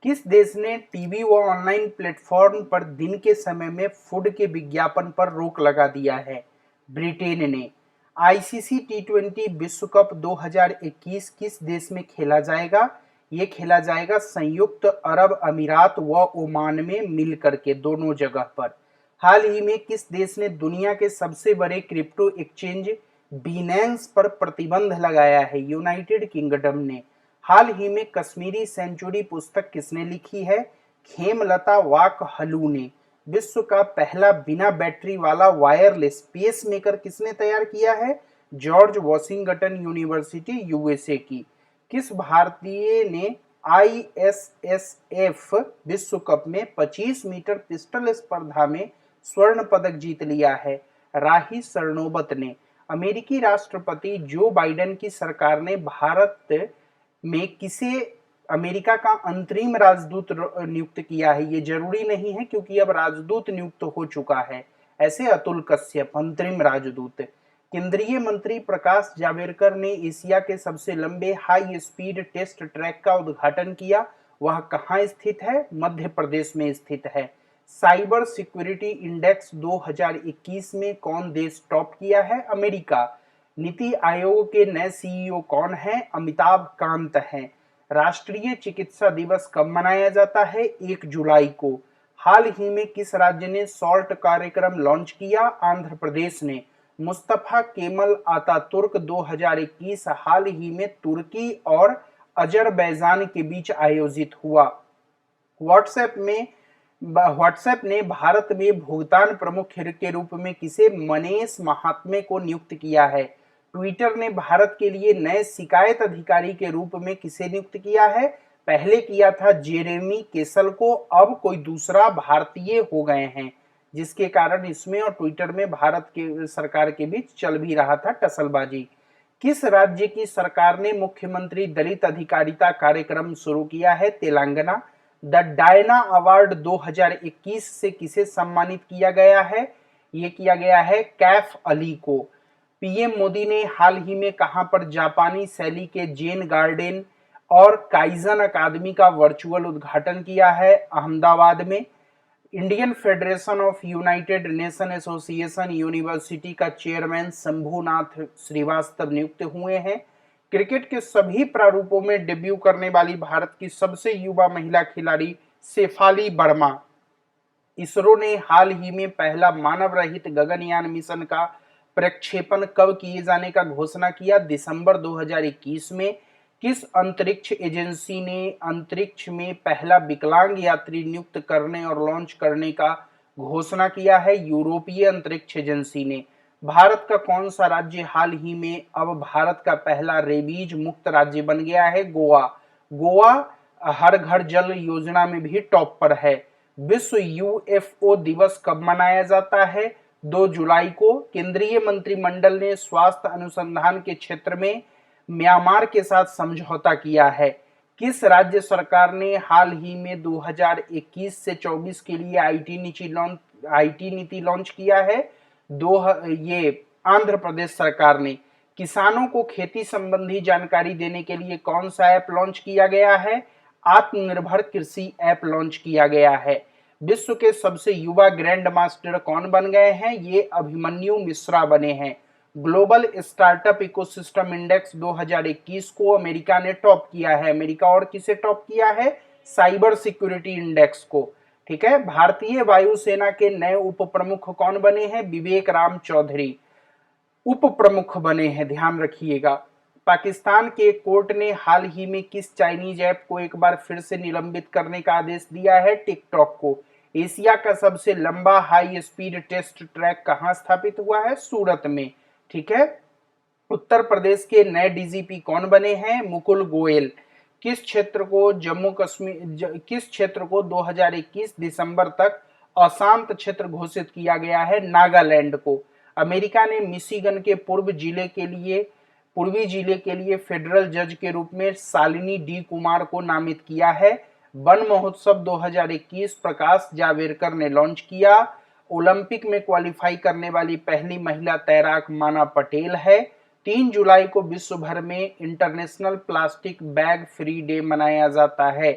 किस देश ने टीवी व ऑनलाइन प्लेटफॉर्म पर दिन के समय में फूड के विज्ञापन पर रोक लगा दिया है? ब्रिटेन ने। आईसीसी टी20 विश्व कप 2021 किस देश में खेला जाएगा? ये खेला जाएगा संयुक्त अरब अमीरात व ओमान में मिल करके, दोनों जगह पर। हाल ही में किस देश ने दुनिया के सबसे बड़े क्रिप्टो एक्सचेंज बीनेंस पर प्रतिबंध लगाया है? यूनाइटेड किंगडम ने। हाल ही में कश्मीरी सेंचुरी पुस्तक किसने लिखी है? खेमलता वाकहलू ने। विश्व का पहला बिना बैटरी वाला वायरलेस पेसमेकर किसने तैयार किया है? जॉर्ज वॉशिंगटन यूनिवर्सिटी यूएसए की। किस भारतीय ने आईएसएसएफ विश्व कप में 25 मीटर पिस्टल स्पर्धा में स्वर्ण पदक जीत लिया है? राही सरनोबत ने। अमेरिकी राष्ट्रपति जो बाइडेन की सरकार ने भारत में किसे अमेरिका का अंतरिम राजदूत नियुक्त किया है? ये जरूरी नहीं है क्योंकि अब राजदूत नियुक्त हो चुका है। ऐसे अतुल कश्यप अंतरिम राजदूत। केंद्रीय मंत्री प्रकाश जावड़ेकर ने एशिया के सबसे लंबे हाई स्पीड टेस्ट ट्रैक का उद्घाटन किया। वह कहाँ स्थित है? मध्य प्रदेश में स्थित है। साइबर सिक्योरिटी इंडेक्स 2021 में कौन देश टॉप किया है? अमेरिका। नीति आयोग के नए सीईओ कौन हैं? अमिताभ कांत हैं। राष्ट्रीय चिकित्सा दिवस कब मनाया जाता है? 1 जुलाई को। हाल ही में किस राज्य ने सॉल्ट कार्यक्रम लॉन्च किया? आंध्र प्रदेश ने। मुस्तफा केमल आतातुर्क 2021 हाल ही में तुर्की और अजरबैजान के बीच आयोजित हुआ। व्हाट्सएप ने भारत में भुगतान प्रमुख के रूप में किसे? मनीष महात्मे को नियुक्त किया है। ट्विटर ने भारत के लिए नए शिकायत अधिकारी के रूप में किसे नियुक्त किया है? पहले किया था जेरेमी केसल को, अब कोई दूसरा भारतीय हो गए हैं, जिसके कारण इसमें और ट्विटर में भारत के सरकार के बीच चल भी रहा था टसलबाजी। किस राज्य की सरकार ने मुख्यमंत्री दलित अधिकारिता कार्यक्रम शुरू किया है? तेलंगाना। द डायना अवार्ड 2021 से किसे सम्मानित किया गया है? ये किया गया है कैफ अली को। पीएम मोदी ने हाल ही में कहां पर जापानी शैली के जेन गार्डन और काइजन अकादमी का वर्चुअल उद्घाटन किया है? अहमदाबाद में। Indian federation of United nation association university का चेयरमैन शंभुनाथ श्रीवास्तव नियुक्त हुए हैं। क्रिकेट के सभी प्रारूपों में डेब्यू करने वाली भारत की सबसे युवा महिला खिलाड़ी शेफाली वर्मा। इसरो ने हाल ही में पहला मानव रहित गगनयान मिशन का प्रक्षेपण कब किए जाने का घोषणा किया? दिसंबर 2021 में। किस अंतरिक्ष एजेंसी ने अंतरिक्ष में पहला विकलांग यात्री नियुक्त करने और लॉन्च करने का घोषणा किया है? यूरोपीय अंतरिक्ष एजेंसी ने। भारत का कौन सा राज्य हाल ही में अब भारत का पहला रेबीज मुक्त राज्य बन गया है? गोवा। गोवा हर घर जल योजना में भी टॉप पर है। विश्व यूएफओ दिवस कब मनाया जाता है? 2 जुलाई को। केंद्रीय मंत्रिमंडल ने स्वास्थ्य अनुसंधान के क्षेत्र में म्यांमार के साथ समझौता किया है। किस राज्य सरकार ने हाल ही में 2021 से 24 के लिए आईटी नीति लॉन्च किया है? ये आंध्र प्रदेश सरकार ने। किसानों को खेती संबंधी जानकारी देने के लिए कौन सा ऐप लॉन्च किया गया है? आत्मनिर्भर कृषि ऐप लॉन्च किया गया है। विश्व के सबसे युवा ग्रैंड मास्टर कौन बन गए हैं? ये अभिमन्यु मिश्रा बने हैं। ग्लोबल स्टार्टअप इकोसिस्टम इंडेक्स 2021 को अमेरिका ने टॉप किया है। अमेरिका और किसे टॉप किया है? साइबर सिक्योरिटी इंडेक्स को। ठीक है। भारतीय वायुसेना के नए उप प्रमुख कौन बने हैं? विवेक राम चौधरी उप प्रमुख बने हैं, ध्यान रखिएगा। पाकिस्तान के कोर्ट ने हाल ही में किस चाइनीज ऐप को एक बार फिर से निलंबित करने का आदेश दिया है? टिकटॉक को। एशिया का सबसे लंबा हाई स्पीड टेस्ट ट्रैक कहां स्थापित हुआ है? सूरत में। ठीक है। उत्तर प्रदेश के नए डीजीपी कौन बने हैं? मुकुल गोयल। किस क्षेत्र को 2021 दिसंबर तक अशांत क्षेत्र घोषित किया गया है? नागालैंड को। अमेरिका ने मिशिगन के पूर्वी जिले के लिए फेडरल जज के रूप में शालिनी डी कुमार को नामित किया है। वन महोत्सव 2021 प्रकाश जावड़ेकर ने लॉन्च किया। ओलंपिक में क्वालिफाई करने वाली पहली महिला तैराक माना पटेल है। 3 जुलाई को विश्व भर में international plastic bag free day मनाया जाता है।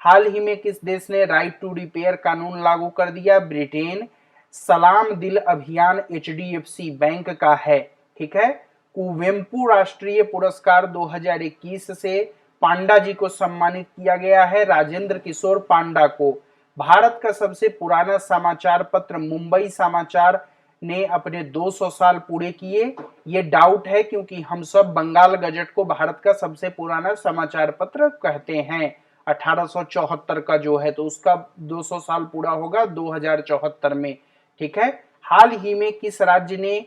हाल ही में किस देश ने राइट टू रिपेयर कानून लागू कर दिया? ब्रिटेन। सलाम दिल अभियान एचडीएफसी बैंक का है। ठीक है। कुवेम्पू राष्ट्रीय पुरस्कार 2021 से पांडा जी को सम्मानित किया गया है, राजेंद्र किशोर पांडा को। भारत का सबसे पुराना समाचार पत्र मुंबई समाचार ने अपने 200 साल पूरे किए। ये डाउट है क्योंकि हम सब बंगाल गजट को भारत का सबसे पुराना समाचार पत्र कहते हैं। 1874 का जो है तो उसका 200 साल पूरा होगा 2074 में। ठीक है। हाल ही में किस राज्य ने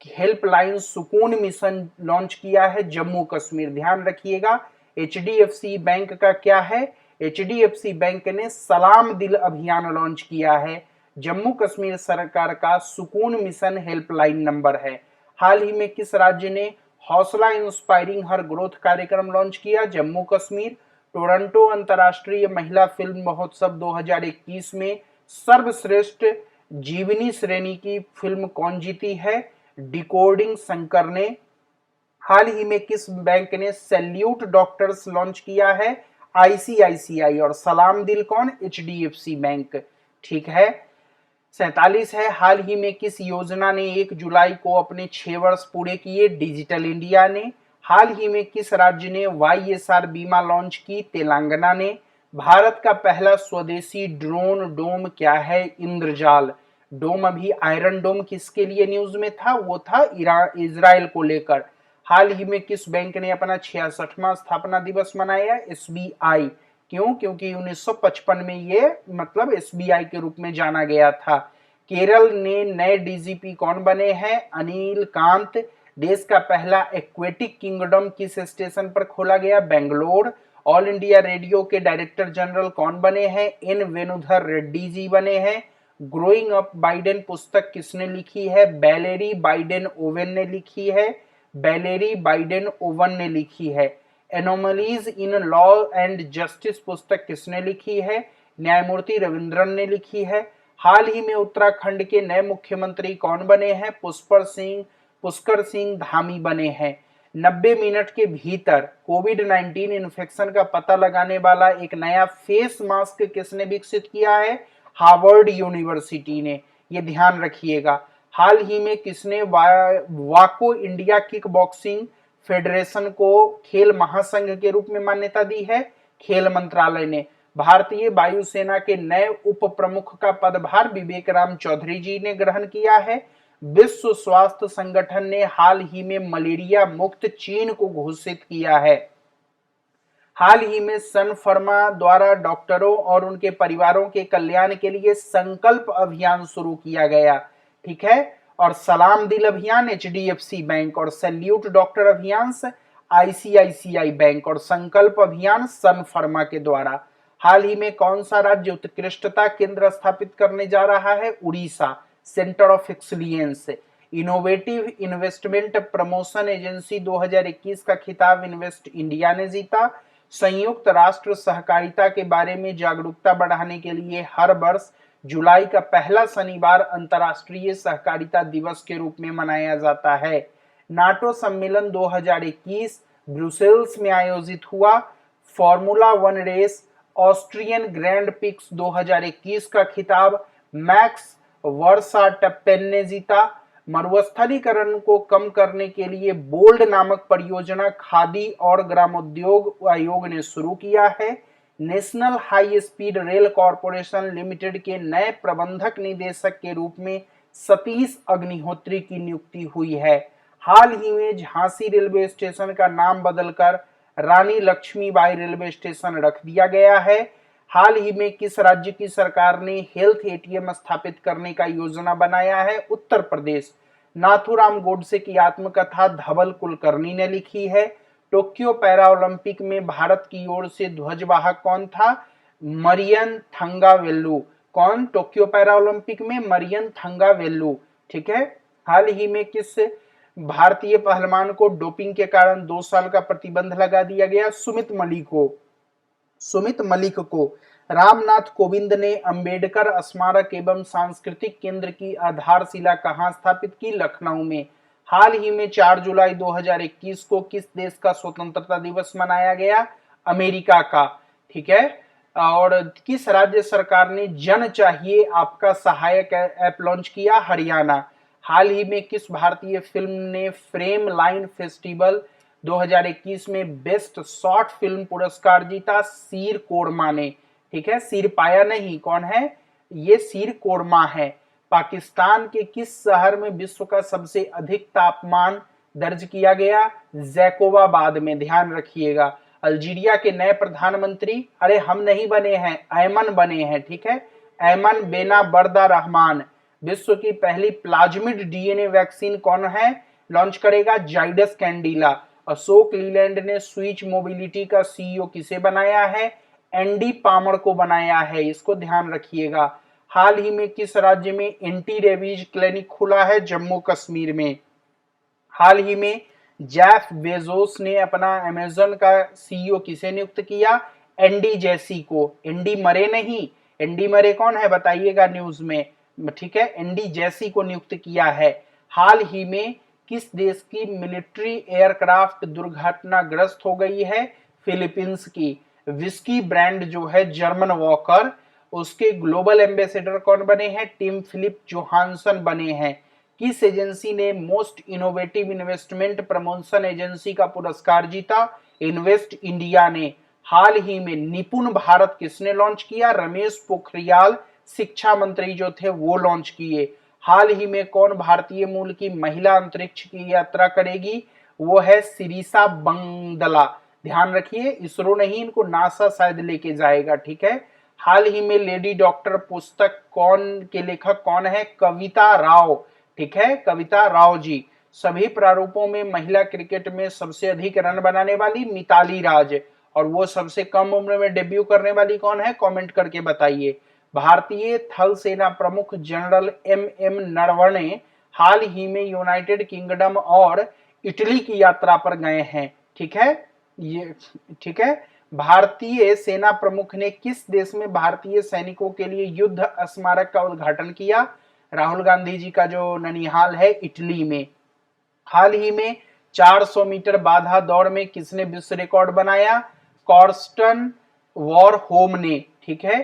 हेल्पलाइन सुकून मिशन लॉन्च किया है? जम्मू कश्मीर। ध्यान रखिएगा एचडीएफसी बैंक का क्या है? एचडीएफसी बैंक ने सलाम दिल अभियान लॉन्च किया है। जम्मू कश्मीर सरकार का सुकून मिशन हेल्पलाइन नंबर है। हाल ही में किस राज्य ने हौसला इंस्पायरिंग हर ग्रोथ कार्यक्रम लॉन्च किया? जम्मू कश्मीर। टोरंटो अंतर्राष्ट्रीय महिला फिल्म महोत्सव 2021 में सर्वश्रेष्ठ जीवनी श्रेणी की फिल्म कौन जीती है? डिकोडिंग शंकर ने। हाल ही में किस बैंक ने सैल्यूट डॉक्टर्स लॉन्च किया है? आईसीआईसीआई। और सलाम दिल कौन? HDFC bank. ठीक है। 47 है, हाल ही में किस योजना ने 1 जुलाई को अपने 6 वर्ष पूरे किए? डिजिटल इंडिया ने। हाल ही में किस राज्य ने वाईएसआर बीमा लॉन्च की? तेलंगाना ने। भारत का पहला स्वदेशी ड्रोन डोम क्या है? इंद्रजाल डोम। अभी आयरन डोम किसके लिए न्यूज में था? वो था इजराइल को लेकर। हाल ही में किस बैंक ने अपना 66वां स्थापना दिवस मनाया? एसबीआई। क्यों? क्योंकि 1955 में ये मतलब एसबीआई के रूप में जाना गया था। केरल ने नए डीजीपी कौन बने हैं? अनिल कांत। देश का पहला एक्वेटिक किंगडम किस स्टेशन पर खोला गया? बेंगलोर। ऑल इंडिया रेडियो के डायरेक्टर जनरल कौन बने हैं? एन वेणुधर रेड्डी जी बने हैं। ग्रोइंग अप बाइडेन पुस्तक किसने लिखी है? बैलेरी बाइडेन ओवेन ने लिखी है। बैलेरी बाइडेन ओवन ने लिखी है। Anomalies in law and justice पुस्तक किसने लिखी है? न्यायमूर्ति रविंद्रन ने लिखी है। हाल ही में उत्तराखंड के नए मुख्यमंत्री कौन बने हैं? पुष्कर सिंह धामी बने हैं। 90 मिनट के भीतर कोविड-19 इन्फेक्शन का पता लगाने वाला एक नया फेस मास्क किसने विकसित किया है? हार्वर्ड यूनिवर्सिटी ने। ये ध्यान रखिएगा। हाल ही में किसने वाको इंडिया किक बॉक्सिंग फेडरेशन को खेल महासंघ के रूप में मान्यता दी है? खेल मंत्रालय ने। भारतीय वायुसेना के नए उप प्रमुख का पदभार विवेक राम चौधरी जी ने ग्रहण किया है। विश्व स्वास्थ्य संगठन ने हाल ही में मलेरिया मुक्त चीन को घोषित किया है। हाल ही में सन फार्मा द्वारा डॉक्टरों और उनके परिवारों के कल्याण के लिए संकल्प अभियान शुरू किया गया। ठीक है। और सलाम दिल अभियान एचडीएफसी बैंक, और सैल्यूट डॉक्टर अभियान आईसीआईसीआई बैंक, और संकल्प अभियान सन फार्मा के द्वारा। हाल ही में कौन सा राज्य उत्कृष्टता केंद्र स्थापित करने जा रहा है? Orissa. Centre of excellence. Innovative investment promotion agency 2021 का खिताब इन्वेस्ट इंडिया ने जीता। संयुक्त राष्ट्र सहकारिता के बारे में जागरूकता बढ़ाने के लिए हर वर्ष जुलाई का पहला शनिवार अंतर्राष्ट्रीय सहकारिता दिवस के रूप में मनाया जाता है। नाटो सम्मेलन 2021 ब्रुसेल्स में आयोजित हुआ। Formula 1 race Austrian grand prix 2021 का खिताब मैक्स वर्स्टापेन ने जीता। मरुस्थलीकरण को कम करने के लिए बोल्ड नामक परियोजना खादी और ग्रामोद्योग आयोग ने शुरू किया है। National high speed rail corporation limited के नए प्रबंधक निदेशक के रूप में सतीश अग्निहोत्री की नियुक्ति हुई है। हाल ही में झांसी रेलवे स्टेशन का नाम बदलकर रानी लक्ष्मीबाई रेलवे स्टेशन रख दिया गया है। हाल ही में किस राज्य की सरकार ने हेल्थ एटीएम स्थापित करने का योजना बनाया है? उत्तर प्रदेश। नाथूराम गोडसे की आत्मकथा धवल कुलकर्णी ने लिखी है। टोक्यो पैरा ओलंपिक में भारत की ओर से ध्वजवाहक कौन था? मरियन थंगावेल्लू। कौन? टोक्यो पैरा ओलंपिक में मरियन थंगावेल्लू। ठीक है। हाल ही में किस भारतीय पहलवान को डोपिंग के कारण 2 साल का प्रतिबंध लगा दिया गया? सुमित मलिक को। रामनाथ कोविंद ने अंबेडकर स्मारक एवं सांस्कृतिक केंद्र की आधारशिला कहां स्थापित की? लखनऊ में। हाल ही में 4 जुलाई 2021 को किस देश का स्वतंत्रता दिवस मनाया गया? अमेरिका का। ठीक है। और किस राज्य सरकार ने जन चाहिए आपका सहायक ऐप लॉन्च किया? हरियाणा। हाल ही में किस भारतीय फिल्म ने फ्रेम लाइन फेस्टिवल 2021 में बेस्ट शॉर्ट फिल्म पुरस्कार जीता? सीर कोरमा ने। ठीक है, सिर पाया नहीं, कौन है ये? सिर कोरमा है। पाकिस्तान के किस शहर में विश्व का सबसे अधिक तापमान दर्ज किया गया? जैकोबाबाद में, ध्यान रखिएगा। अल्जीरिया के नए प्रधानमंत्री, अरे हम नहीं बने हैं, ऐमन बने हैं, ठीक है, ऐमन बेना बर्दा रहमान। विश्व की पहली प्लाज्मिड डीएनए वैक्सीन कौन है लॉन्च करेगा? जाइडस कैंडिला। अशोक लीलैंड ने स्विच मोबिलिटी का सीईओ किसे बनाया है? एंडी पामर को बनाया है, इसको ध्यान रखिएगा। हाल ही में किस राज्य में एंटी रेबीज क्लिनिक खुला है? जम्मू कश्मीर में। हाल ही में जेफ बेजोस ने अपना अमेजन का सीईओ किसे नियुक्त किया? एंडी जेसी को। एंडी मरे नहीं, एंडी मरे कौन है बताइएगा न्यूज में, ठीक है, एंडी जेसी को नियुक्त किया है। हाल ही में किस देश की मिलिट्री एयरक्राफ्ट दुर्घटनाग्रस्त हो गई है? फिलीपींस की। विस्की ब्रांड जो है जर्मन वॉकर, उसके ग्लोबल एम्बेसडर कौन बने हैं? टिम फिलिप जोहानसन बने हैं। किस एजेंसी ने most innovative investment promotion agency का पुरस्कार जीता? इन्वेस्ट इंडिया ने। हाल ही में निपुण भारत किसने लॉन्च किया? रमेश पोखरियाल शिक्षा मंत्री जो थे वो लॉन्च किए। हाल ही में कौन भारतीय मूल की महिला अंतरिक्ष की यात्रा करेगी? वो है सिरिसा बंदला। ध्यान रखिए, इसरो नहीं, इनको नासा शायद लेके जाएगा, ठीक है। हाल ही में लेडी डॉक्टर पुस्तक कौन के लेखक कौन है? कविता राव, ठीक है, कविता राव जी। सभी प्रारूपों में महिला क्रिकेट में सबसे अधिक रन बनाने वाली मिताली राज, और वो सबसे कम उम्र में डेब्यू करने वाली कौन है? कमेंट करके बताइए। भारतीय थल सेना प्रमुख जनरल एम एम नरवणे हाल ही में यूनाइटेड किंगडम और इटली की यात्रा पर गए हैं, ठीक है, ये ठीक है। भारतीय सेना प्रमुख ने किस देश में भारतीय सैनिकों के लिए युद्ध स्मारक का उद्घाटन किया? राहुल गांधी जी का जो ननिहाल है इटली में। हाल ही में 400 मीटर बाधा दौड़ में किसने विश्व रिकॉर्ड बनाया? कॉर्स्टन वॉरहोम ने, ठीक है।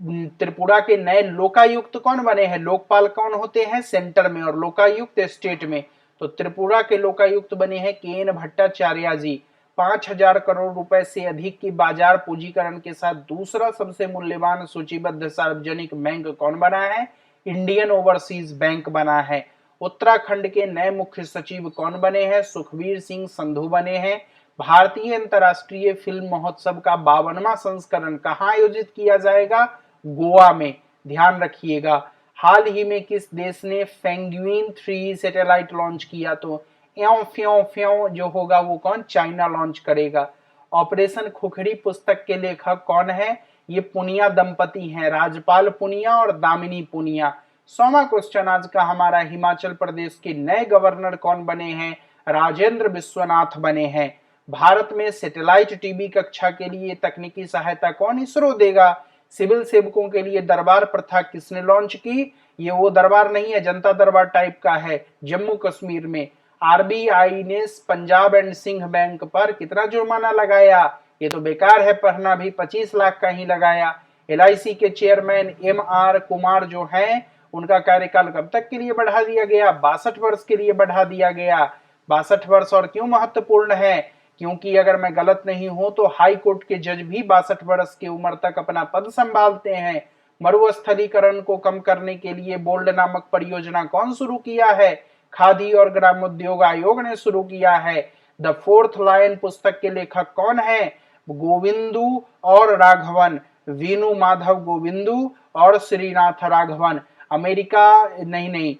त्रिपुरा के नए लोकायुक्त कौन बने हैं? लोकपाल कौन होते हैं? सेंटर में, और लोकायुक्त स्टेट में। तो त्रिपुरा के लोकायुक्त बने हैं के एन भट्टाचार्य जी। 5,000 करोड़ रुपए से अधिक की बाजार पूंजीकरण के साथ दूसरा सबसे मूल्यवान सूचीबद्ध सार्वजनिक बैंक कौन बना है? इंडियन ओवरसीज बैंक बना है। उत्तराखंड के नए मुख्य सचिव कौन बने हैं? सुखबीर सिंह संधू बने हैं। भारतीय अंतर्राष्ट्रीय फिल्म महोत्सव का 52वां संस्करण कहां आयोजित किया जाएगा? गोवा में, ध्यान रखिएगा। हाल ही में किस देश ने फेंगुइन 3 सैटेलाइट लॉन्च किया? तो एव फ्यों फ्यों जो होगा वो कौन? चाइना लॉन्च करेगा। ऑपरेशन खुखड़ी पुस्तक के लेखक कौन है? ये पुनिया दंपति हैं, राजपाल पुनिया और दामिनी पुनिया। 100वां क्वेश्चन आज का हमारा, हिमाचल प्रदेश के नए गवर्नर कौन बने हैं? राजेंद्र विश्वनाथ बने हैं। भारत में सैटेलाइट टीवी कक्षा के लिए तकनीकी सहायता कौन इसरो देगा? सिविल सेवकों के लिए दरबार प्रथा किसने लॉन्च की? ये वो दरबार नहीं है, जनता दरबार टाइप का है, जम्मू कश्मीर में। आरबीआई ने पंजाब एंड सिंह बैंक पर कितना जुर्माना लगाया? ये तो बेकार है पढ़ना भी, 25 लाख का ही लगाया। एलआईसी के चेयरमैन एम आर कुमार जो हैं, उनका कार्यकाल कब तक के लिए बढ़ा दिया गया? 62 वर्ष के लिए बढ़ा दिया गया। 62 वर्ष और क्यों महत्वपूर्ण है? क्योंकि अगर मैं गलत नहीं हूं तो हाई कोर्ट के जज भी 62 वर्ष की उम्र तक अपना पद संभालते हैं। मरुस्थलीकरण को कम करने के लिए बोल्ड नामक परियोजना कौन शुरू किया है? खादी और ग्रामोद्योग आयोग ने शुरू किया है। द फोर्थ लायन पुस्तक के लेखक कौन है? गोविंदू और राघवन, वीनू माधव गोविंदू और श्रीनाथ राघवन। अमेरिका नहीं,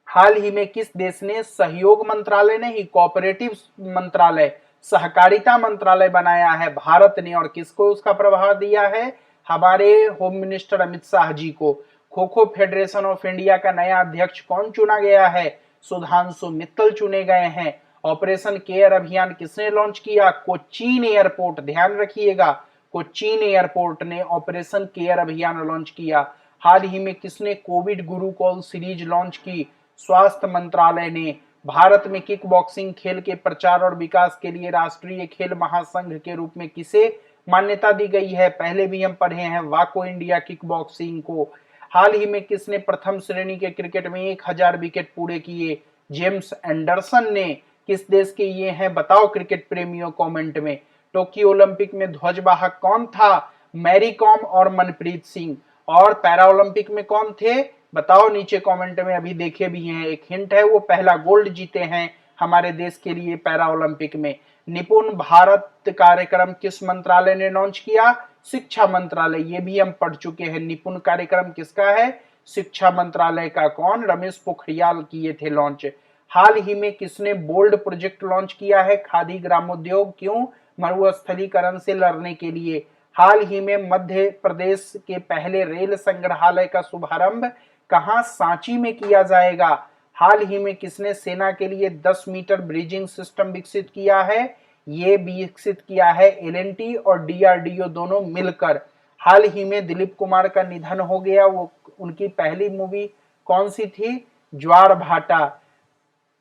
हाल ही में किस देश ने सहयोग मंत्रालय नहीं, कोऑपरेटिव मंत्रालय, सहकारिता मंत्रालय बनाया है? भारत ने। और किसको उसका प्रभार दिया है? हमारे होम मिनिस्टर अमित शाह जी को। Kho kho federation of India का नया अध्यक्ष कौन चुना गया है? सुधांशु मित्तल चुने गए हैं। ऑपरेशन केयर अभियान किसने लॉन्च किया? कोचीन एयरपोर्ट, ध्यान रखिएगा, कोचीन एयरपोर्ट ने ऑपरेशन केयर अभियान लॉन्च किया। हाल ही में किसने कोविड गुरु कॉल सीरीज लॉन्च की? स्वास्थ्य मंत्रालय ने। भारत में किक बॉक्सिंग खेल के प्रचार और विकास के लिए राष्ट्रीय खेल महासंघ के रूप में किसे मान्यता दी गई है? पहले भी हम पढ़े हैं, वाको इंडिया किक बॉक्सिंग को। हाल ही में किसने प्रथम श्रेणी के क्रिकेट में 1000 विकेट पूरे किए? जेम्स एंडरसन ने। किस देश के ये हैं बताओ क्रिकेट प्रेमियों, कमेंट में। टोक्यो ओलंपिक में ध्वजवाहक कौन था? मैरी कॉम और मनप्रीत सिंह। और पैरा ओलंपिक में कौन थे बताओ नीचे कमेंट में। अभी देखे भी हैं, एक हिंट है, वो पहला गोल्ड जीते हैं हमारे देश के लिए पैरा ओलंपिक में। निपुण भारत कार्यक्रम किस मंत्रालय ने लॉन्च किया? शिक्षा मंत्रालय। ये भी हम पढ़ चुके हैं। निपुण कार्यक्रम किसका है? शिक्षा मंत्रालय का। कौन? रमेश पोखरियाल किए थे लॉन्च। हाल ही में किसने बोल्ड प्रोजेक्ट लॉन्च किया है? खादी ग्रामोद्योग। क्यों? मरुस्थलीकरण से लड़ने के लिए। हाल ही में मध्य प्रदेश के पहले रेल संग्रहालय का शुभारंभ कहां? सांची में किया जाएगा। हाल ही में किसने सेना के लिए 10 मीटर ब्रिजिंग सिस्टम विकसित किया है? ये विकसित किया है एलएनटी और डीआरडीओ दोनों मिलकर। हाल ही में दिलीप कुमार का निधन हो गया। वो उनकी पहली मूवी कौन सी थी? ज्वार भाटा।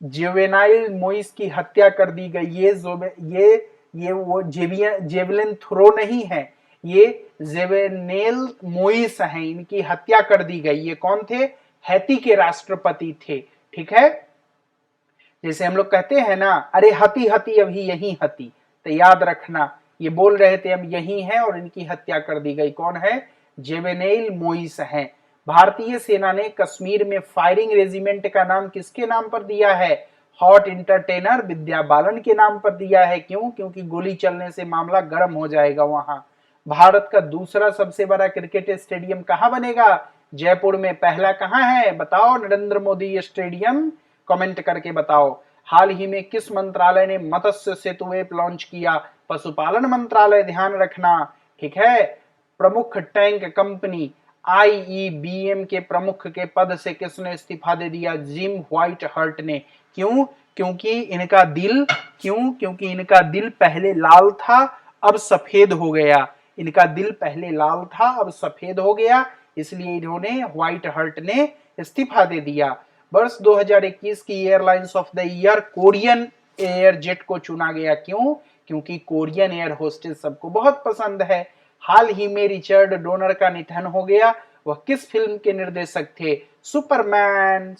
जेवेनाइल मोइस की हत्या कर दी गई। ये वो जेवलिन थ्रो नहीं है, ये जेवेनेल मोइस हैं, इनकी हत्या कर दी गई। ये कौन थे? हैती के राष्ट्रपति थे। ठीक है, जैसे हम लोग कहते हैं ना, अरे हती हती अभी यही हती, तो याद रखना ये बोल रहे थे हम यही हैं और इनकी हत्या कर दी गई। कौन है? जेवेनेल मोइस हैं। भारतीय सेना ने कश्मीर में फायरिंग रेजिमेंट का नाम किसके नाम पर दिया है? हॉट इंटरटेनर विद्या बालन के नाम पर दिया है। क्यों? क्योंकि गोली चलने से मामला गर्म हो जाएगा वहां। भारत का दूसरा सबसे बड़ा क्रिकेट स्टेडियम कहां बनेगा? जयपुर में। पहला कहां है बताओ? नरेंद्र मोदी स्टेडियम। कमेंट करके बताओ। हाल ही में किस मंत्रालय ने मत्स्य सेतु ऐप लॉन्च किया? पशुपालन मंत्रालय, ध्यान रखना। ठीक है, प्रमुख टैंक कंपनी आईईबीएम के प्रमुख के पद से किसने इस्तीफा दे दिया? जिम व्हाइट हर्ट ने। क्यों? क्योंकि इनका दिल पहले लाल था अब सफेद हो गया। इनका दिल पहले लाल था अब सफेद हो गया, इसलिए इन्होंने व्हाइट हर्ट ने इस्तीफा दे दिया। वर्ष 2021 की airlines of the year Korean air jet को चुना गया। क्यों? क्योंकि कोरियन एयर होस्टेस सबको बहुत पसंद है। हाल ही में रिचर्ड डोनर का निधन हो गया। वह किस फिल्म के निर्देशक थे? सुपरमैन।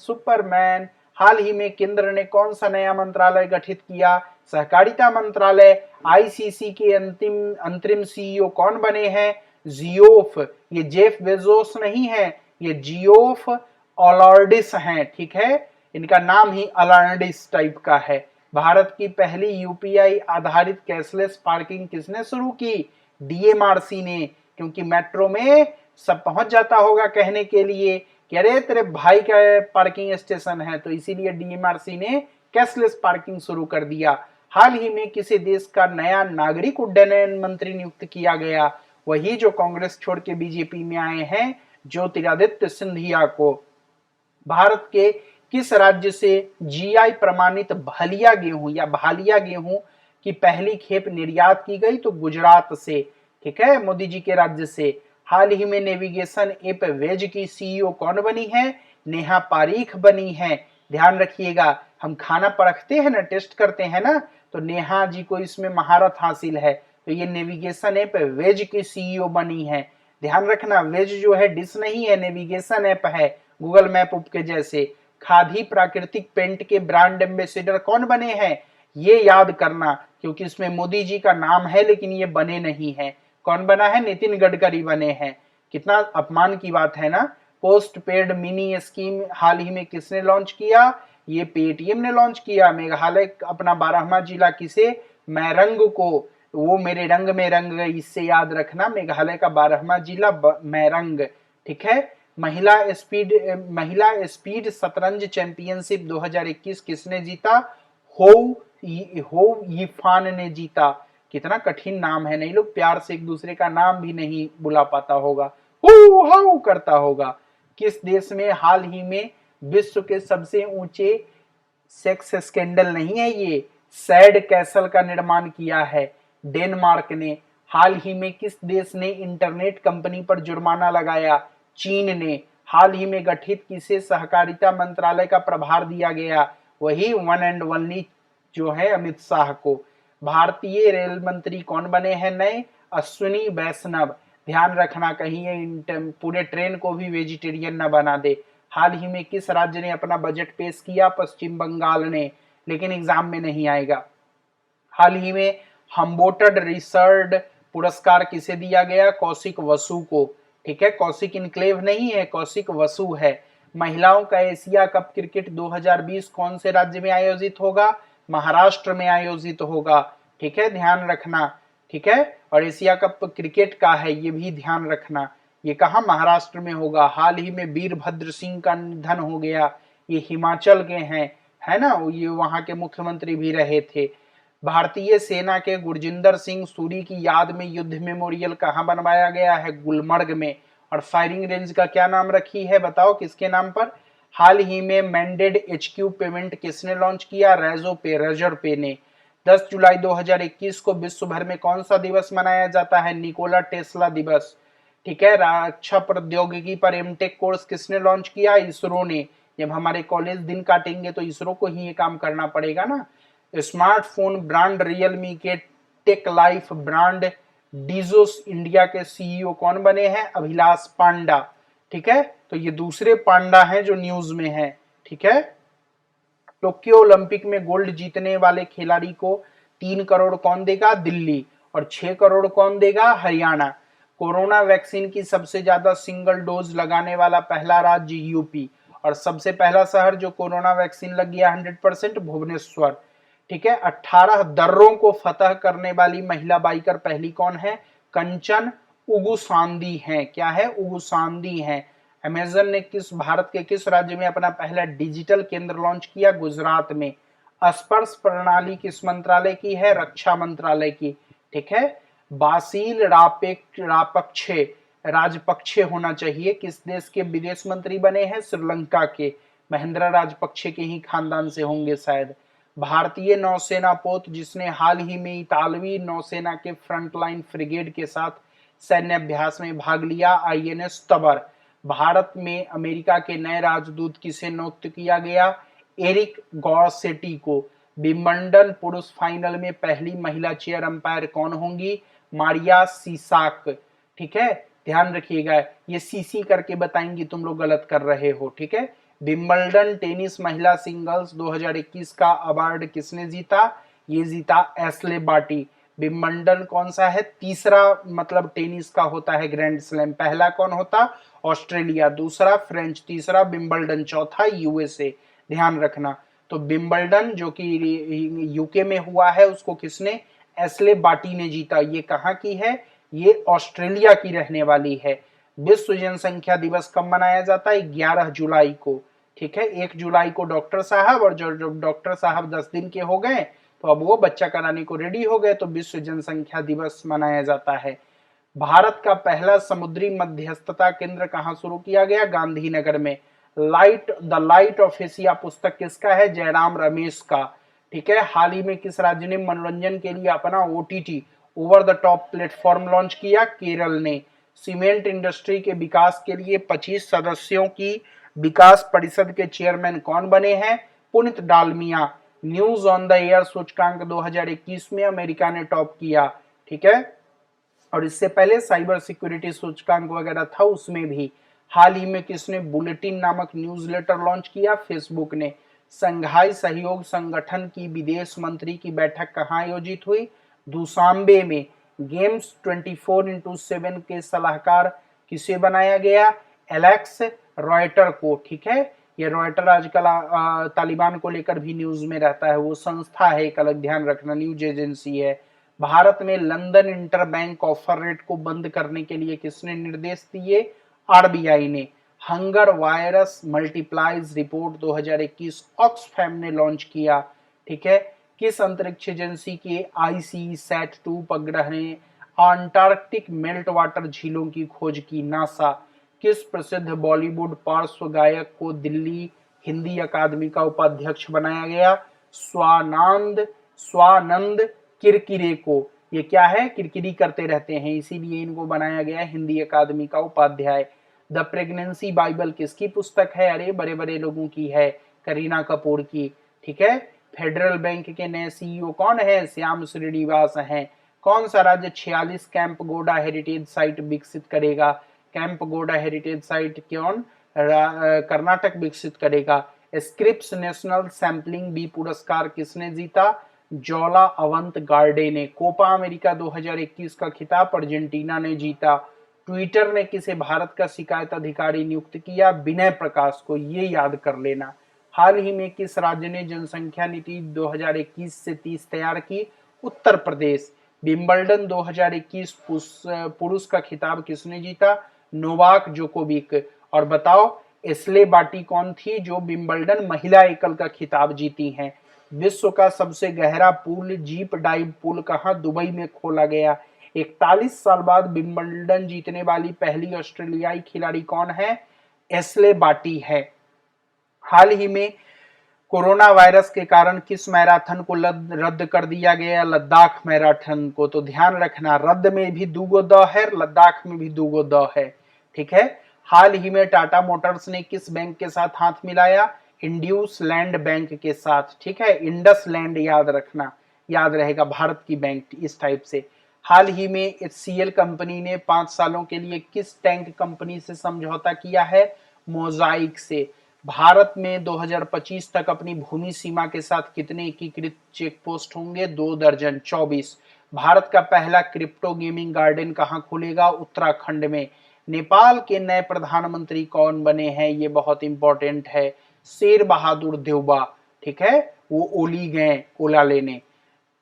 हाल ही में केंद्र ने कौन सा नया मंत्रालय गठित किया? सहकारिता मंत्रालय। आईसीसी के अंतरिम सीईओ कौन बने हैं? जियोफ। ये जेफ बेजोस नहीं है, ये जियोफ अलार्डिस हैं। ठीक है, इनका नाम ही अलार्डिस टाइप का है। भारत की पहली यूपीआई आधारित कैशलेस पार्किंग किसने शुरू की? डीएमआरसी ने। क्योंकि मेट्रो में सब पहुंच जाता होगा कहने के लिए कि अरे तेरे भाई का पार्किंग स्टेशन है, तो इसीलिए डीएमआरसी ने कैशलेस पार्किंग शुरू कर दिया। हाल ही में किसी देश का नया नागरिक उड्डयन मंत्री नियुक्त किया गया? वही जो कांग्रेस छोड़ के बीजेपी में आए हैं, ज्योतिरादित्य सिंधिया को। भारत के किस राज्य से जीआई प्रमाणित भालिया गेहूं की पहली खेप निर्यात की गई? तो गुजरात से। ठीक है, मोदी जी के राज्य से। हाल ही में नेविगेशन ऐप वेज की सीईओ कौन बनी है? नेहा पारीख बनी है। ध्यान रखिएगा, हम खाना परखते हैं ना, टेस्ट करते हैं ना, तो नेहा जी को इसमें महारत हासिल है, तो ये नेविगेशन ऐप वेज की सीईओ बनी है। ध्यान रखना, वेज जो है डिश नहीं है, नेविगेशन ऐप है, गूगल मैप के जैसे। खादी प्राकृतिक पेंट के ब्रांड एम्बेसडर कौन बने हैं? ये याद करना, क्योंकि इसमें मोदी जी का नाम है लेकिन ये बने नहीं है। कौन बना है? नितिन गडकरी बने हैं। कितना अपमान की बात है ना। पोस्ट पेड मिनी स्कीम हाल ही में किसने लॉन्च किया? ये पेटीएम ने लॉन्च किया। मेघालय अपना 12वां जिला किसे? मैरंग को। वो मेरे रंग में रंग गई, इससे याद रखना, मेघालय का 12वां जिला मैरंग। ठीक है, महिला स्पीड शतरंज चैंपियनशिप 2021 किसने जीता? हो यिफान ने जीता। कितना कठिन नाम है, नहीं लोग प्यार से एक दूसरे का नाम भी नहीं बुला पाता होगा, हु हाउ करता होगा। किस देश में हाल ही में विश्व के सबसे ऊंचे सेक्स स्कैंडल नहीं है ये, सैड कैसल का निर्माण किया है? डेनमार्क ने। हाल ही में किस देश ने इंटरनेट कंपनी पर जुर्माना लगाया? चीन ने। हाल ही में गठित किसे सहकारिता मंत्रालय का प्रभार दिया गया? वही वन एंड ओनली जो है अमित शाह को। भारतीय रेल मंत्री कौन बने हैं नए? अश्विनी वैष्णव। ध्यान रखना कहीं ये पूरे ट्रेन को भी वेजिटेरियन न बना दे। हाल ही में किस राज्य ने अपना बजट पेश किया? पश्चिम बंगाल ने, लेकिन एग्जाम में नहीं आएगा। हाल ही में हम्बोल्ट रिसर्च पुरस्कार किसे दिया गया? कौशिक वसु को। ठीक है, कौशिक इनक्लेव नहीं है, कौशिक वसु है। महिलाओं का एशिया कप क्रिकेट 2020 कौन से राज्य में आयोजित होगा? महाराष्ट्र में आयोजित होगा। ठीक है, ध्यान रखना। ठीक है, और एशिया कप क्रिकेट का है, ये भी ध्यान रखना। ये कहा? महाराष्ट्र में होगा। हाल ही में वीरभद्र सिंह का निधन हो गया, ये हिमाचल के हैं, है ना, ये वहां के मुख्यमंत्री भी रहे थे। भारतीय सेना के गुरजिंदर सिंह सूरी की याद में युद्ध मेमोरियल कहाँ बनवाया गया है? गुलमर्ग में। और फायरिंग रेंज का क्या नाम रखी है, बताओ किसके नाम पर? हाल ही में मैंडेड एचक्यू पेमेंट किसने लॉन्च किया? रेजो पे, रेजर पे ने। 10 जुलाई 2021 को विश्व भर में कौन सा दिवस मनाया जाता है? निकोला टेस्ला दिवस। ठीक है, रक्षा प्रौद्योगिकी पर एमटेक कोर्स किसने लॉन्च किया? इसरो ने। जब हमारे कॉलेज दिन काटेंगे तो इसरो को ही ये काम करना पड़ेगा ना। स्मार्टफोन ब्रांड रियलमी के टेक लाइफ ब्रांड डीजोस इंडिया के सीईओ कौन बने हैं? अभिलाष पांडा। ठीक है, तो ये दूसरे पांडा हैं जो न्यूज में है। ठीक है, टोक्यो ओलंपिक में गोल्ड जीतने वाले खिलाड़ी को 3 करोड़ कौन देगा? दिल्ली। और 6 करोड़ कौन देगा? हरियाणा। कोरोना वैक्सीन की सबसे ज्यादा सिंगल डोज लगाने वाला पहला राज्य यूपी। और सबसे पहला शहर जो कोरोना वैक्सीन लग गया 100%, भुवनेश्वर। ठीक है, 18 दर्रों को फतह करने वाली महिला बाइकर पहली कौन है? कंचन उगुसांदी है। क्या है? उगुसांदी है। अमेजन ने भारत के किस राज्य में अपना पहला डिजिटल केंद्र लॉन्च किया? गुजरात में। स्पर्श प्रणाली किस मंत्रालय की है? रक्षा मंत्रालय की। ठीक है, बासिल रापक्षे राजपक्षे होना चाहिए, किस देश के विदेश मंत्री बने हैं? श्रीलंका के। महेंद्र राजपक्षे के ही खानदान से होंगे शायद। भारतीय नौसेना पोत जिसने हाल ही में इतालवी नौसेना के फ्रंटलाइन फ्रिगेड के साथ सैन्य अभ्यास में भाग लिया, आईएनएस तबर। भारत में अमेरिका के नए राजदूत किसे नियुक्त किया गया? एरिक गॉर्सेटी को। विंबलडन पुरुष फाइनल में पहली महिला चेयर अंपायर कौन होंगी? मारिया सीसाक। ठीक है, ध्यान रखिएगा, ये सीसी करके बताएंगी, तुम लोग गलत कर रहे हो। ठीक है, विंबलडन टेनिस महिला सिंगल्स 2021 का अवार्ड किसने जीता? ये जीता एस्ले बार्टी। विंबलडन कौन सा है? तीसरा मतलब टेनिस का होता है ग्रैंड स्लैम। पहला कौन होता? ऑस्ट्रेलिया, दूसरा फ्रेंच, तीसरा विंबलडन, चौथा यूएसए। ध्यान रखना। तो विंबलडन जो कि यूके में हुआ है उसको किसने? एस्ले बार्टी ने जीता। ये कहाँ की है? ये ऑस्ट्रेलिया की रहने वाली है। विश्व जनसंख्या दिवस कब मनाया जाता है? 11 जुलाई को। ठीक है, 1 जुलाई को डॉक्टर साहब, और जब डॉक्टर साहब 10 दिन के हो गए तो अब वो बच्चा कराने को रेडी हो गए, तो विश्व जनसंख्या दिवस मनाया जाता है। भारत का पहला समुद्री मध्यस्थता केंद्र कहाँ शुरू किया गया? गांधीनगर में। द लाइट ऑफ एशिया पुस्तक किसका है? जयराम रमेश का। ठीक है, हाल ही में किस राज्य ने मनोरंजन के लिए अपना OTT over the top platform launch किया? केरल ने। सीमेंट इंडस्ट्री के विकास के लिए 25 सदस्यों की विकास परिषद के चेयरमैन कौन बने हैं? Punit Dalmia. News on the air सूचकांक 2021 में अमेरिका ने टॉप किया। ठीक है, और इससे पहले साइबर सिक्योरिटी सूचकांक वगैरह था उसमें भी। हाल ही में किसने बुलेटिन नामक न्यूज़लेटर लॉन्च किया? फेसबुक ने। संघाई सहयोग संगठन की विदेश मंत्री की बैठक कहाँ आयोजित हुई? दुशांबे में। गेम्स 24x7 के सलाहकार किसे बनाया गया? एलेक्स रॉयटर को। ठीक है, ये रॉयटर आजकल तालिबान को लेकर भी न्यूज में रहता है, वो संस्था है एक अलग, ध्यान रखना, न्यूज एजेंसी है। भारत में लंदन इंटरबैंक ऑफर रेट को बंद करने के लिए किसने निर्देश दिए? आरबीआई ने। Hunger virus multiplies report 2021 Oxfam ने लॉन्च किया। ठीक है, किस अंतरिक्ष एजेंसी के ICSat-2 उपग्रह ने अंटार्कटिक मेल्ट वाटर झीलों की खोज की? नासा। किस प्रसिद्ध बॉलीवुड पार्श्व गायक को दिल्ली हिंदी अकादमी का उपाध्यक्ष बनाया गया? स्वानंद किरकिरे को। ये क्या है? किरकिरी करते रहते हैं, इसीलिए इनको बनाया गया हिंदी अकादमी का उपाध्याय। द प्रेगनेंसी बाइबल किसकी पुस्तक है? अरे बड़े बड़े लोगों की है, करीना कपूर की। ठीक है, फेडरल बैंक के नए CEO कौन है? श्याम श्रीनिवास हैं। कौन सा राज्य 46 कैंप गोडा हेरिटेज साइट विकसित करेगा? कैंप गोडा हेरिटेज साइट कौन? कर्नाटक विकसित करेगा। स्क्रिप्स नेशनल सैम्पलिंग बी पुरस्कार किसने जीता? जोला अवंत गार्डे ने। कोपा अमेरिका 2021 का खिताब अर्जेंटीना ने जीता। ट्विटर ने किसे भारत का शिकायत अधिकारी नियुक्त किया? विनय प्रकाश को, ये याद कर लेना। हाल ही में किस राज्य ने जनसंख्या नीति 2021 से 30 तैयार की? उत्तर प्रदेश। विंबलडन 2021 पुरुष का खिताब किसने जीता? Novak Djokovic. और बताओ एस्ले बार्टी कौन थी जो विंबलडन महिला एकल का खिताब जीती हैं? विश्व का सबसे गहरा पूल जीप डाइव पूल कहां? दुबई में खोला गया। 41 साल बाद विंबलडन जीतने वाली पहली ऑस्ट्रेलियाई खिलाड़ी कौन है? एस्ले बार्टी है। हाल ही में कोरोना वायरस के कारण किस मैराथन को रद्द कर दिया गया? लद्दाख मैराथन को। तो ध्यान रखना, रद्द में भी दूगो द है, लद्दाख में भी दूगो द है। ठीक है। हाल ही में टाटा मोटर्स ने किस बैंक के साथ हाथ मिलाया? इंड्यूस लैंड बैंक के साथ। ठीक है, इंडस लैंड याद रखना, याद रहेगा भारत की बैंक इस टाइप से। हाल ही में एचसीएल कंपनी ने 5 सालों के लिए किस टैंक कंपनी से समझौता किया है? मोजाइक से। भारत में 2025 तक अपनी भूमि सीमा के साथ कितने एकीकृत चेक पोस्ट होंगे? 2 दर्जन, 24। भारत का पहला क्रिप्टो गेमिंग गार्डन कहां खुलेगा? उत्तराखंड में। नेपाल के नए प्रधानमंत्री कौन बने हैं? ये बहुत इंपॉर्टेंट है, शेर बहादुर देउबा। ठीक है, वो ओली गए ओला लेने।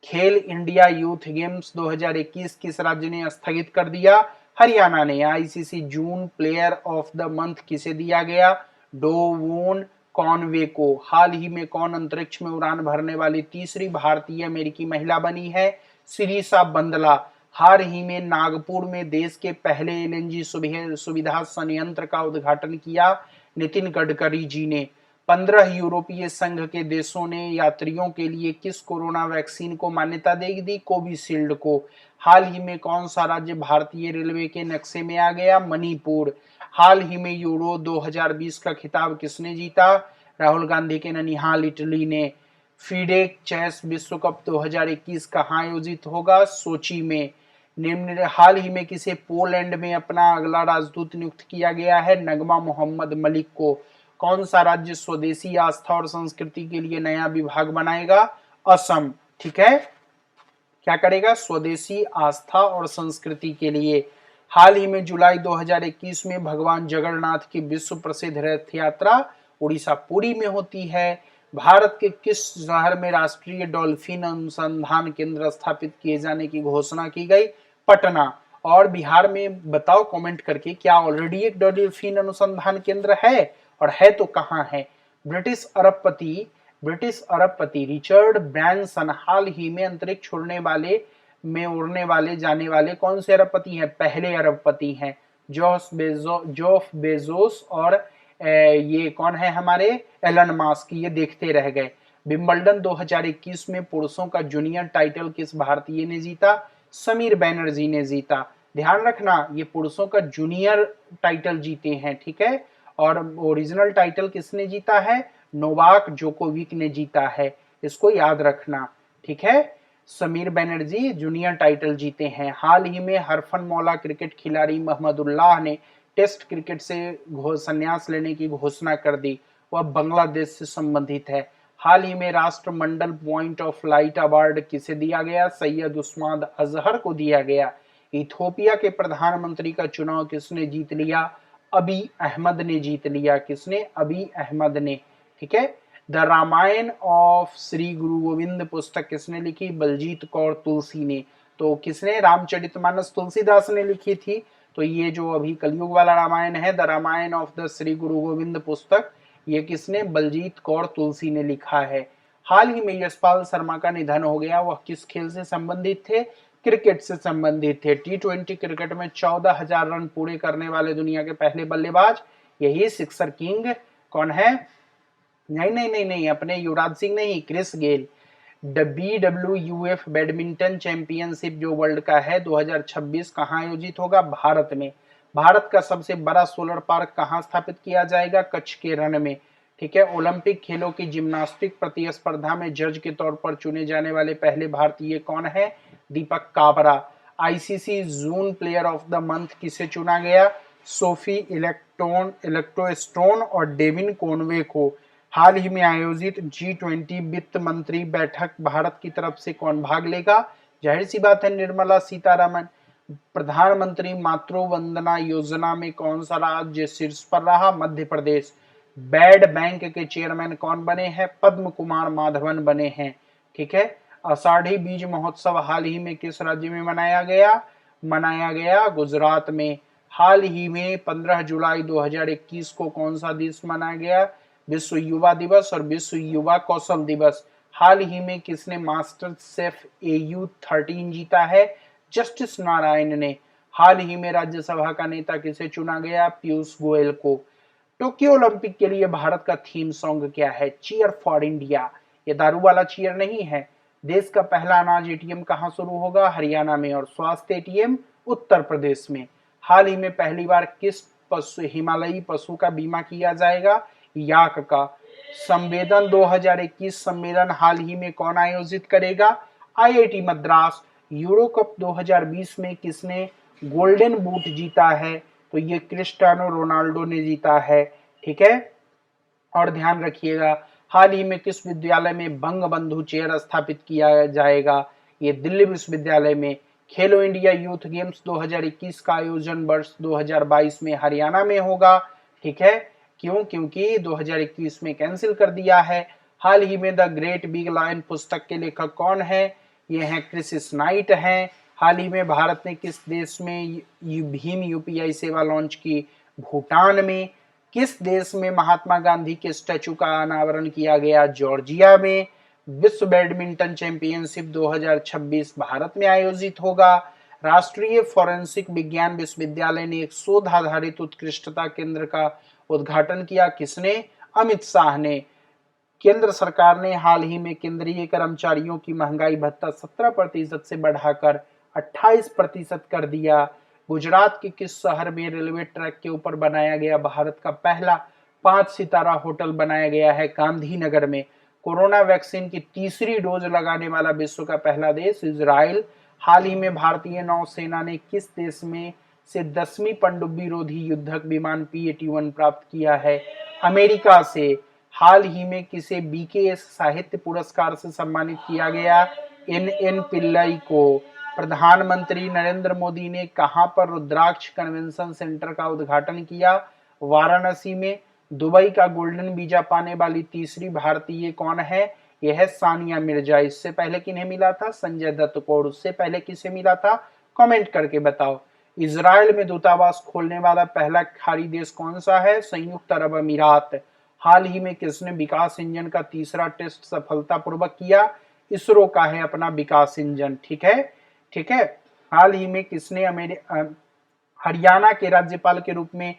खेल इंडिया यूथ गेम्स 2021 किस राज्य ने स्थगित कर दिया? हरियाणा ने। ICC June player of the month किसे दिया गया? डोवोन कॉनवे को। हाल ही में कौन अंतरिक्ष में उड़ान भरने वाली तीसरी भारतीय अमेरिकी महिला बनी है? सिरीसा बंदला। हाल ही में नागपुर में देश के पहले एलएनजी सुविधा संयंत्र का उद्घाटन किया नितिन गडकरी जी ने। 15 यूरोपीय संघ के देशों ने यात्रियों के लिए किस कोरोना वैक्सीन को मान्यता दे दी? कोविशील्ड को। हाल ही में कौन सा राज्य भारतीय रेलवे के नक्शे में आ गया? मणिपुर। हाल ही में यूरो 2020 का खिताब किसने जीता? राहुल गांधी के ननिहाल इटली ने। फीडे चेस विश्व कप 2021 कहाँ आयोजित होगा? सोची में। निम्न हाल ही में किसे पोलैंड में अपना अगला राजदूत नियुक्त किया गया है? नगमा मोहम्मद मलिक को। कौन सा राज्य स्वदेशी आस्था और संस्कृति के लिए नया विभाग बनाएगा? असम। ठीक है, क्या करेगा? स्वदेशी आस्था और संस्कृति के लिए। हाल ही में जुलाई 2021 में भगवान जगन्नाथ की विश्व प्रसिद्ध रथ यात्रा उड़ीसा पुरी में होती है। भारत के किस शहर में राष्ट्रीय डॉल्फिन अनुसंधान केंद्र स्थापित किए जाने की घोषणा की गई? पटना। और बिहार में बताओ कमेंट करके, क्या ऑलरेडी एक डॉल्फिन अनुसंधान केंद्र है, और है तो कहां है? ब्रिटिश अरबपति रिचर्ड ब्रैंसन हाल ही में अंतरिक्ष उड़ने वाले जाने वाले कौन से अरबपति हैं? पहले अरबपति हैं। जॉफ बेजोस और ये कौन है हमारे? Elon Musk. ये देखते रह गए। विंबलडन 2021 में पुरुषों का जूनियर टाइटल किस भारतीय ने जीता? समीर बैनर्जी ने जीता। ध्यान रखना, ये पुरुषों का जूनियर टाइटल जीते हैं। ठीक है, और ओरिजिनल टाइटल किसने जीता है? नोवाक जोकोविक ने जीता है, इसको याद रखना। ठीक है, समीर बैनर्जी जूनियर टाइटल जीते हैं। हाल ही में हरफनमौला क्रिकेट खिलाड़ी मोहम्मदुल्लाह ने टेस्ट क्रिकेट से संन्यास लेने की घोषणा कर दी। वह बांग्लादेश से संबंधित है। हाल ही में राष्ट्रमंडल पॉइंट ऑफ लाइट अवार्ड किसे दिया गया? सैयद उस्मान अजहर को दिया गया। इथियोपिया के प्रधानमंत्री का चुनाव किसने जीत लिया? अबी अहमद ने जीत लिया। किसने? अबी अहमद ने। ठीक है। द रामायण ऑफ श्री गुरु गोविंद पुस्तक किसने लिखी? बलजीत कौर तुलसी ने। तो किसने? रामचरितमानस तुलसीदास ने लिखी थी। तो ये जो अभी कलयुग वाला रामायण है, the Ramayan of the Shri Guru Gobind पुस्तक, ये किसने? बलजीत कौर तुलसी ने लिखा है। हाल ही में यशपाल शर्मा का निधन हो गया। वह किस खेल से संबंधित थे? क्रिकेट से संबंधित थे। टी20 क्रिकेट में 14,000 रन पूरे करने वाले दुनिया के पहले बल्लेबाज, यही सिक्सर किंग कौन है? नहीं, अपने युवराज सिंह नहीं, Chris Gayle. BWUF badminton championship जो वर्ल्ड का है 2026 कहाँ आयोजित होगा? भारत में। भारत का सबसे बड़ा सोलर पार्क कहाँ स्थापित किया जाएगा? कच्छ के रण में। ठीक है। ओलंपिक खेलों की जिम्नास्टिक प्रतिस्पर्धा में जज के तौर पर चुने जाने वाले पहले भारतीय कौन है? Deepak Kabra. ICC June player of the month किसे चुना गया? सोफी इलेक्ट्रोस्टोन और डेविन कॉनवे को। हाल ही में आयोजित G20 वित्त मंत्री बैठक भारत की तरफ से कौन भाग लेगा? जाहिर सी बात है, निर्मला सीतारमण। प्रधानमंत्री मातृ वंदना योजना में कौन सा राज्य शीर्ष पर रहा? मध्य प्रदेश। बैड बैंक के चेयरमैन कौन बने हैं? पद्म कुमार माधवन बने हैं। ठीक है। आषाढ़ी बीज महोत्सव हाल ही में किस राज्य में मनाया गया? मनाया गया गुजरात में। हाल ही में 15 जुलाई 2021 को कौन सा दिवस मनाया गया? विश्व युवा दिवस और विश्व युवा कौशल दिवस। हाल ही में किसने मास्टर शेफ AU13 जीता है? जस्टिस नारायण ने। हाल ही में राज्यसभा का नेता किसे चुना गया? पीयूष गोयल को। टोक्यो ओलंपिक के लिए भारत का थीम सॉन्ग क्या है? Cheer for India. ये दारू वाला चीयर नहीं है। देश का पहला अनाज एटीएम कहां शुरू होगा? हरियाणा में। और स्वास्थ्य एटीएम उत्तर प्रदेश में। हाल ही में पहली बार किस हिमालयी पशु का बीमा किया जाएगा? याक का। संवेदन 2021 सम्मेलन हाल ही में कौन आयोजित करेगा? IIT मद्रास। यूरो कप 2020 में किसने गोल्डन बूट जीता है? तो ये क्रिस्टियानो रोनाल्डो ने जीता है। ठीक है। और ध्यान रखिएगा, हाल ही में किस विद्यालय में बंग बंधु चेयर स्थापित किया जाएगा? ये दिल्ली विश्वविद्यालय में। खेलो इंडिया यूथ गेम्स 2021 का आयोजन वर्ष 2022 में हरियाणा में होगा। ठीक है। क्यों? क्योंकि 2021 में कैंसिल कर दिया है। हाल ही में द ग्रेट बिग लायन पुस्तक के लेखक कौन है? ये हैं क्रिस स्नाइट हैं। हाल ही में भारत ने किस देश में भीम UPI सेवा लॉन्च की? भूटान में। किस देश में महात्मा गांधी के स्टैचू का अनावरण किया गया? जॉर्जिया में। विश्व बैडमिंटन चैंपियनशिप 2026 भारत में आयोजित होगा। राष्ट्रीय फोरेंसिक विज्ञान विश्वविद्यालय ने एक शोध आधारित उत्कृष्टता केंद्र का उद्घाटन किया। किसने? अमित शाह ने। केंद्र सरकार ने हाल ही में केंद्रीय कर्मचारियों की महंगाई भत्ता 17% से बढ़ाकर 28% कर दिया। गुजरात के किस शहर में रेलवे ट्रैक के ऊपर बनाया गया भारत का पहला 5 सितारा होटल बनाया गया है? गांधीनगर में। कोरोना वैक्सीन की तीसरी डोज लगाने वाला विश्व का पहला देश इजराइल। हाल ही में भारतीय नौसेना ने किस देश में से 10वीं पनडुब्बी रोधी युद्धक विमान P-81 प्राप्त किया है? अमेरिका से। हाल ही में किसे BKS साहित्य पुरस्कार से सम्मानित किया गया? NN पिल्लई को। प्रधानमंत्री नरेंद्र मोदी ने कहां पर रुद्राक्ष कन्वेंशन सेंटर का उद्घाटन किया? वाराणसी में। दुबई का गोल्डन वीजा पाने वाली तीसरी भारतीय कौन है? यह है सानिया मिर्जा। इससे पहले किन्हें मिला था? संजय दत्त को। उससे पहले किसे मिला था? कमेंट करके बताओ। इजराइल में दूतावास खोलने वाला पहला खाड़ी देश कौन सा है? संयुक्त अरब अमीरात। हाल ही में किसने विकास इंजन का तीसरा टेस्ट सफलतापूर्वक किया? इसरो का है अपना विकास इंजन। ठीक है। ठीक है। हाल ही में किसने हरियाणा के राज्यपाल के रूप में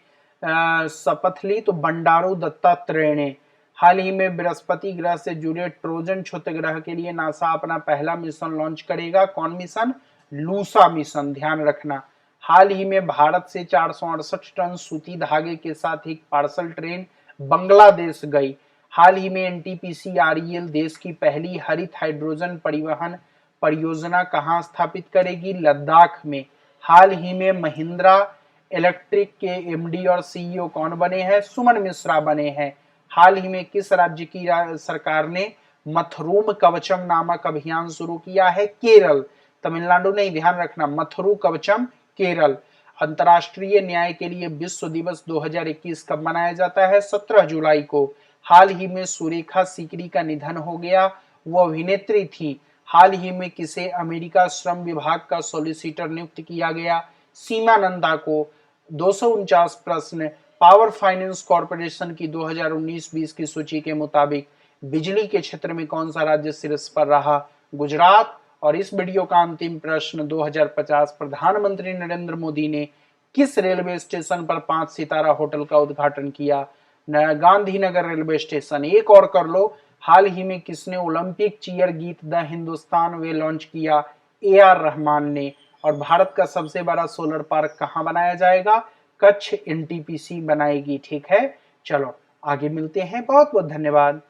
शपथ ली? तो बंडारू दत्तात्रेय ने। हाल ही में बृहस्पति ग्रह से जुड़े ट्रोजन क्षुद्रग्रह के लिए नासा अपना पहला मिशन लॉन्च करेगा। कौन मिशन? लूसा मिशन। ध्यान रखना। हाल ही में भारत से 468 टन सूती धागे के साथ एक पार्सल ट्रेन बांग्लादेश गई। हाल ही में NTPC REL देश की पहली हरित हाइड्रोजन परिवहन परियोजना कहां स्थापित करेगी? लद्दाख में। हाल ही में महिंद्रा इलेक्ट्रिक के MD और CEO कौन बने हैं? सुमन मिश्रा बने हैं। हाल ही में किस राज्य की सरकार ने मथुरूम कवचम नामक अभियान शुरू किया है? केरल। तमिलनाडु नहीं, ध्यान रखना, मथुरू कवचम केरल। अंतर्राष्ट्रीय न्याय के लिए विश्व दिवस 2021 कब मनाया जाता है? 17 जुलाई को। हाल ही में सुरेखा सीकरी का निधन हो गया। वो अभिनेत्री थी। हाल ही में किसे अमेरिका श्रम विभाग का सॉलिसिटर नियुक्त किया गया? सीमा नंदा को। 249 प्रश्न। पावर फाइनेंस कॉर्पोरेशन की 2019-20 की सूची के मुताबिक बिजली के क्षेत्र में कौन सा राज्य शीर्ष पर रहा? गुजरात। और इस वीडियो का अंतिम प्रश्न, 2050 प्रधानमंत्री नरेंद्र मोदी ने किस रेलवे स्टेशन पर 5 सितारा होटल का उद्घाटन किया? Gandhinagar railway station. एक और कर लो। हाल ही में किसने ओलंपिक चीयर गीत द हिंदुस्तान वे लॉन्च किया? AR रहमान ने। और भारत का सबसे बड़ा सोलर पार्क कहां बनाया जाएगा? कच्छ NTPC बनाएगी। ठीक है। चलो, आगे मिलते हैं, बहुत बहुत धन्यवाद।